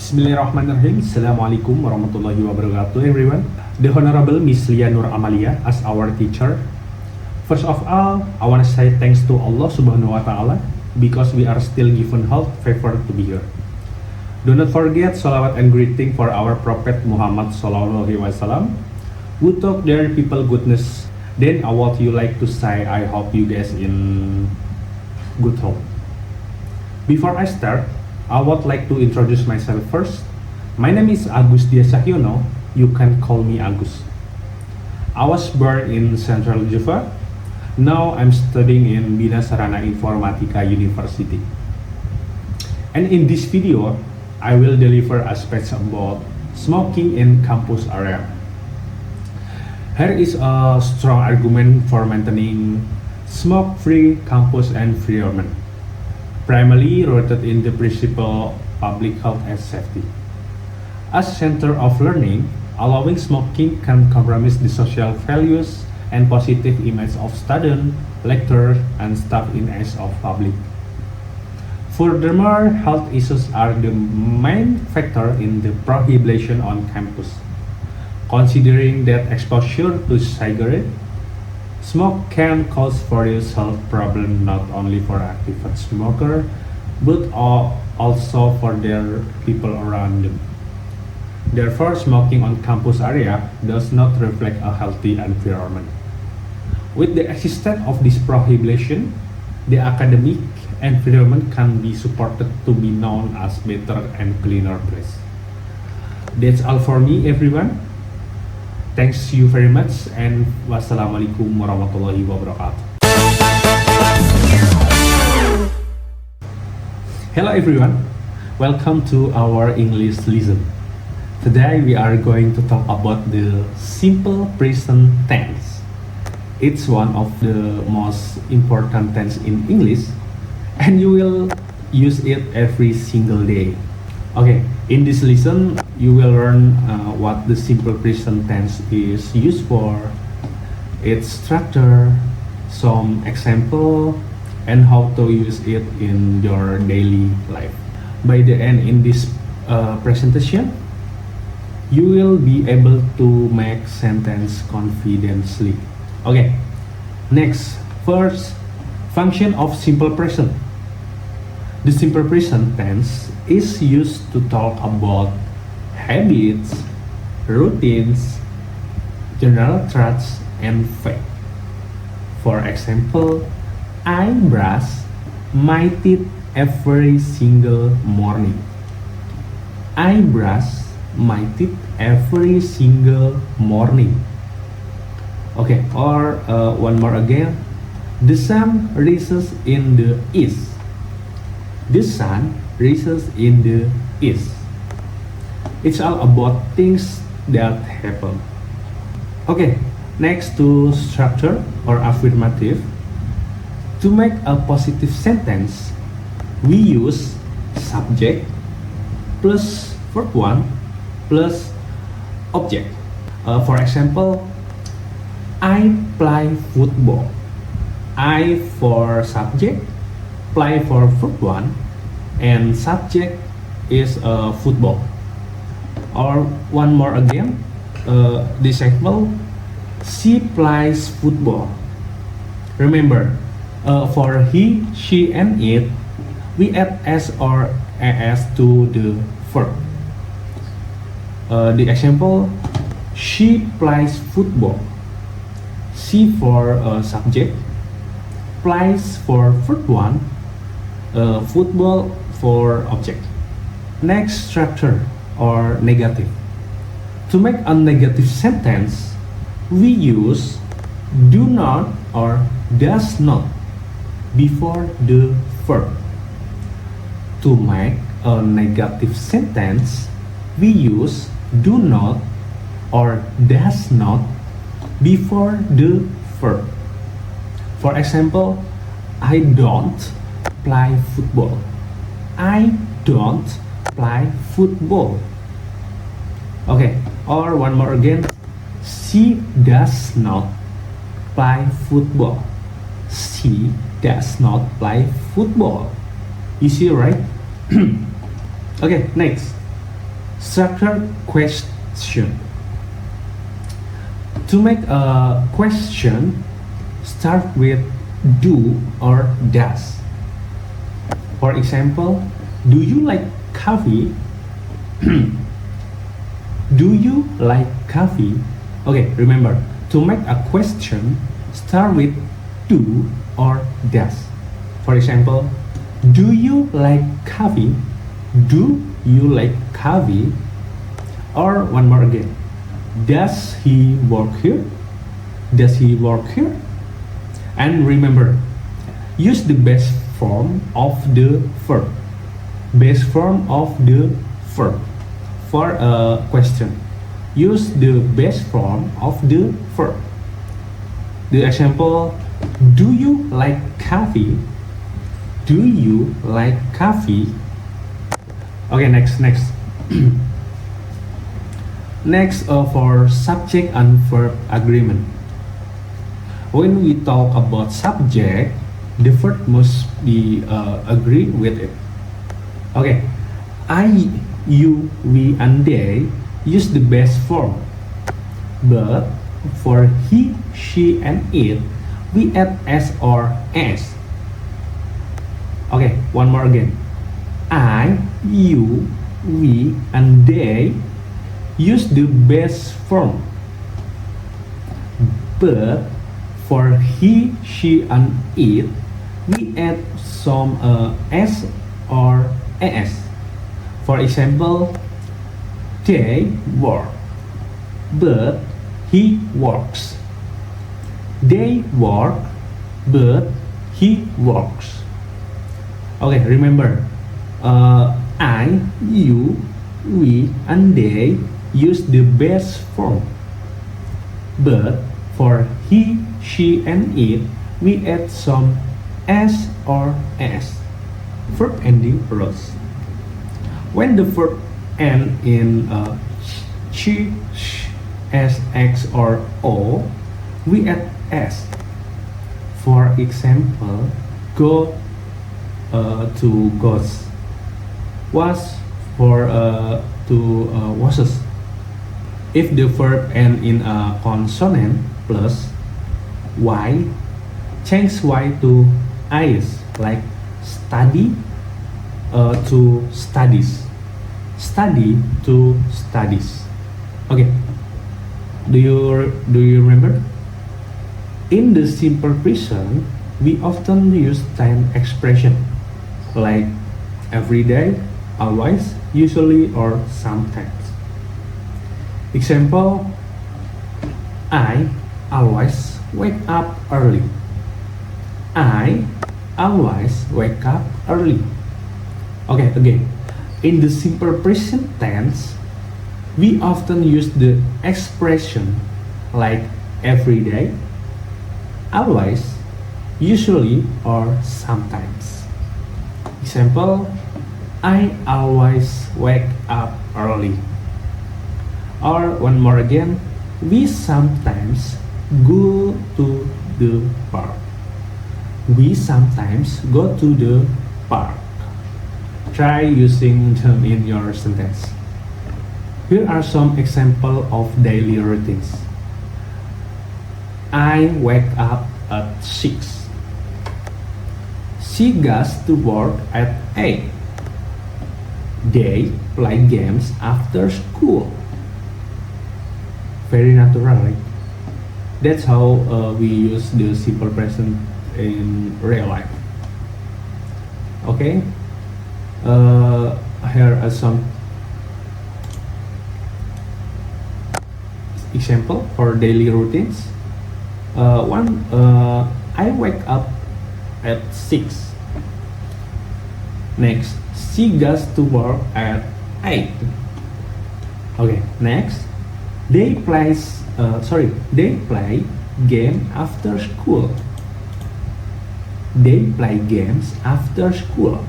Bismillahirrahmanirrahim. Assalamualaikum warahmatullahi wabarakatuh, everyone. The Honorable Miss Lia Nur Amalia as our teacher. First of all, I want to say thanks to Allah Subhanahu wa Ta'ala because we are still given health, favor to be here. Do not forget salawat and greeting for our Prophet Muhammad Sallallahu Alaihi Wasallam, who taught their people goodness. Then, what you like to say? I hope you guys in good health. Before I start, I would like to introduce myself first. My name is Agus Dia Cahyono. You can call me Agus. I was born in Central Java. Now I'm studying in Bina Sarana Informatika University. And in this video, I will deliver aspects about smoking in campus area. Here is a strong argument for maintaining smoke-free campus environment, primarily rooted in the principle public health and safety. As center of learning, allowing smoking can compromise the social values and positive image of students, lecturers, and staff in eyes of public. Furthermore, health issues are the main factor in the prohibition on campus. Considering that exposure to cigarette smoke can cause various health problems not only for active smoker, but also for their people around them. Therefore, smoking on campus area does not reflect a healthy environment. With the existence of this prohibition, the academic environment can be supported to be known as better and cleaner place. That's all for me, everyone. Thanks you very much, and wassalamualaikum warahmatullahi wabarakatuh. Hello everyone, welcome to our English lesson. Today we are going to talk about the simple present tense. It's one of the most important tense in English, and you will use it every single day. Okay, in this lesson, you will learn what the simple present tense is used for, its structure, some example, and how to use it in your daily life. By the end in this presentation, you will be able to make sentence confidently. Okay, next, first, function of simple present. The simple present tense is used to talk about habits, routines, general traits, and fact. For example, I brush my teeth every single morning. I brush my teeth every single morning. Okay, or one more again. The sun rises in the east. The sun rises in the east. It's all about things that happen. Okay, next to structure or affirmative. To make a positive sentence, we use subject plus verb 1 plus object. For example, I play football. I for subject, play for verb 1, and subject is football. Or one more again, this example, she plays football. Remember, for he, she, and it, we add s or as to the verb. The example, she plays football. She for subject, plays for verb 1, football for object. Next, structure or negative. To make a negative sentence, we use do not or does not before the verb. To make a negative sentence, we use do not or does not before the verb. For example, I don't play football. I don't play football. Okay, or one more again. She does not play football. She does not play football. You see, right? Okay, next. Structured question. To make a question, start with do or does. For example, do you like coffee? Do you like coffee? Okay, remember, to make a question, start with do or does. For example, do you like coffee? Do you like coffee? Or one more again, does he work here? Does he work here? And remember, use the base form of the verb. Base form of the verb. For a question, use the base form of the verb. The example, do you like coffee? Do you like coffee? Okay, next. Next, for subject and verb agreement. When we talk about subject, the verb must be agree with it. Okay, I, you, we, and they use the base form. But for he, she, and it, we add s or s. Okay, one more again. I, you, we, and they use the base form. But for he, she, and it, we add some s or as. For example, they work, but he works. They work, but he works. Okay, remember, I, you, we, and they use the base form. But for he, she, and it, we add some s or as. Verb ending rules. When the verb end in ch, sh, s, x, or o, we add s. For example, go to goes. Was for to washes. If the verb end in a consonant plus y, change y to is, like study to studies, study to studies. Okay, do you remember? In the simple present, we often use time expression like every day, always, usually, or sometimes. Example, I always wake up early. I always wake up early. Okay, again, in the simple present tense, we often use the expression like every day, always, usually, or sometimes. Example, I always wake up early. Or one more again, we sometimes go to the park. We sometimes go to the park. Try using them in your sentence. Here are some examples of daily routines. I wake up at 6. She goes to work at 8. They play games after school. Very natural, right? That's how we use the simple present in real life. Okay, here are some example for daily routines. I wake up at 6. Next, she goes to work at 8. Okay, next, they play game after school. They play games after school.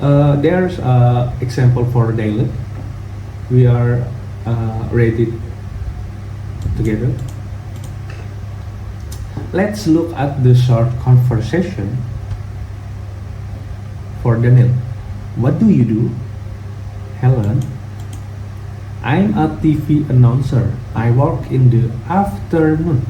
There's an example for daily. We are ready together. Let's look at the short conversation for Daniel. What do you do? Helen, I'm a TV announcer. I work in the afternoon.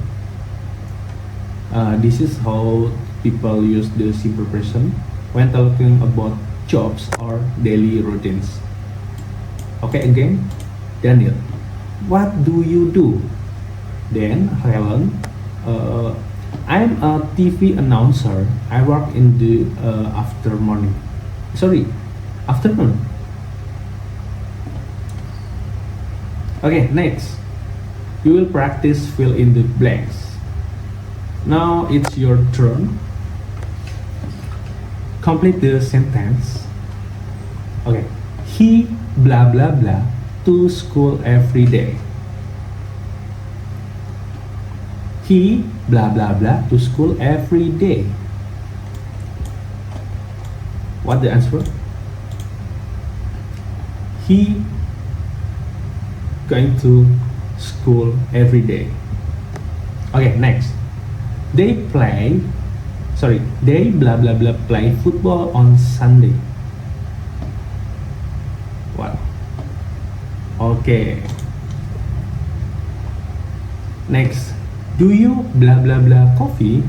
This is how people use the simple present when talking about jobs or daily routines. Okay, again, Daniel, what do you do? Then Helen, uh, I'm a TV announcer. I work in the afternoon. Okay, next, you will practice fill in the blanks. Now it's your turn. Complete the sentence. Okay, he blah blah blah to school every day. He blah blah blah to school every day. What the answer? He going to school every day. Okay, next. They blah blah blah play football on Sunday. What? Okay. Next. Do you blah blah blah coffee?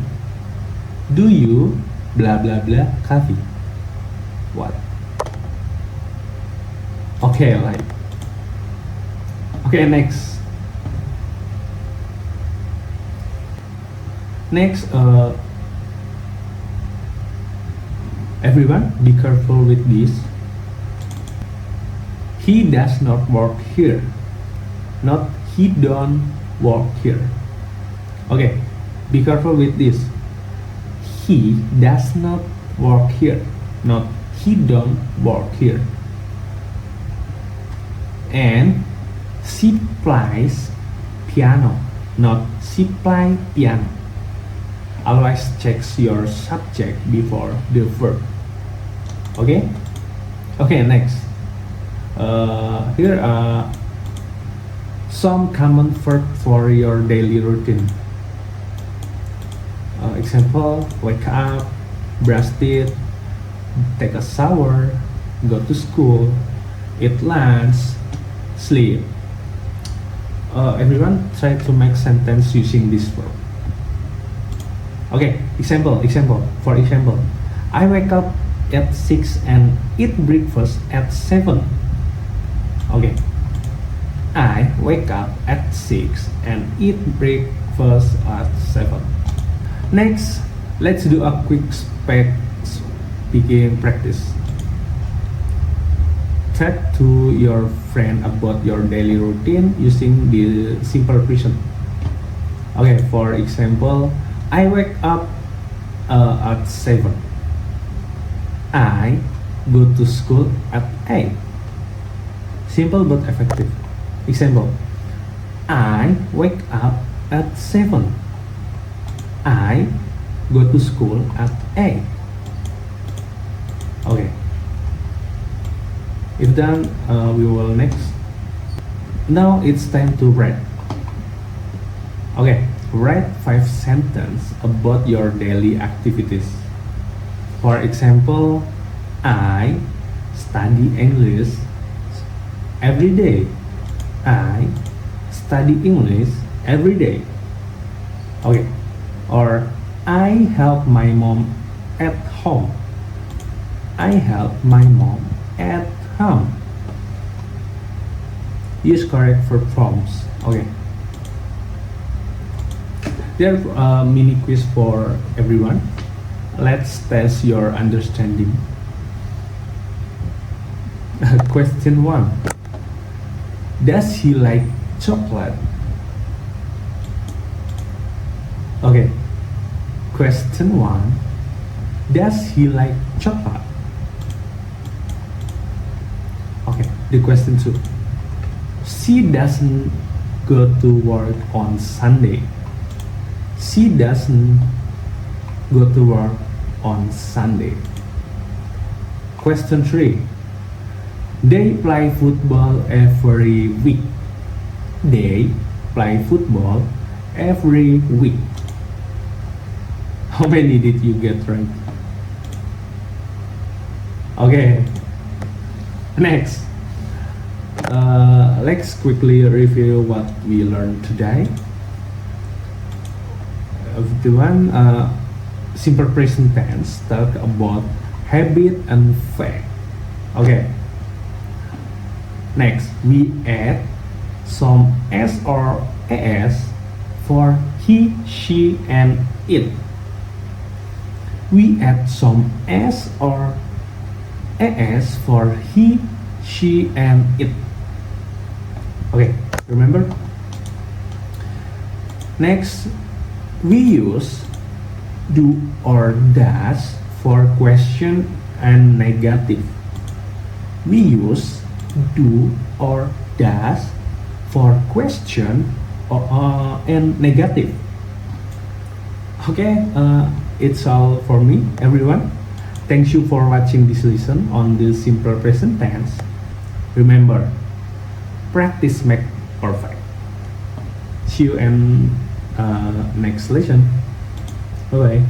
Do you blah blah blah coffee? What? Okay, like. Okay, next. Next, everyone, be careful with this. He does not work here. Not he don't work here. Okay, be careful with this. He does not work here. Not he don't work here. And she plays piano. Not she play piano. Always check your subject before the verb. Okay? Okay, next. Here are some common verbs for your daily routine. Example, wake up, brush teeth, take a shower, go to school, eat lunch, sleep. Everyone try to make sentence using this verb. Okay, example. For example, I wake up at 6 and eat breakfast at 7. Okay, I wake up at 6 and eat breakfast at 7. Next, let's do a quick speaking practice. Talk to your friend about your daily routine using the simple present. Okay, for example, I wake up at 7. I go to school at 8. Simple but effective. Example, I wake up at 7. I go to school at 8. Okay. If done, we will next. Now it's time to write. Okay, write 5 sentences about your daily activities. For example, I study English every day. I study English every day. Okay. Or I help my mom at home. I help my mom at home. Use correct verb forms. Okay. There are mini quiz for everyone. Let's test your understanding. Question 1. Does he like chocolate? Okay. Question 1. Does he like chocolate? Okay. The question 2. She doesn't go to work on Sunday. She doesn't go to work on Sunday. Question 3. They play football every week. They play football every week. How many did you get right? Okay, Next, let's quickly review what we learned today. The one simple present tense talk about habit and fact. Okay. Next, we add some s or as for he, she, and it. We add some s or as for he, she, and it. Okay, remember? Next, we use do or does for question and negative. We use do or does for question and negative. Okay, it's all for me, everyone. Thank you for watching this lesson on the simple present tense. Remember, practice make perfect. See you in next lesson. Bye bye.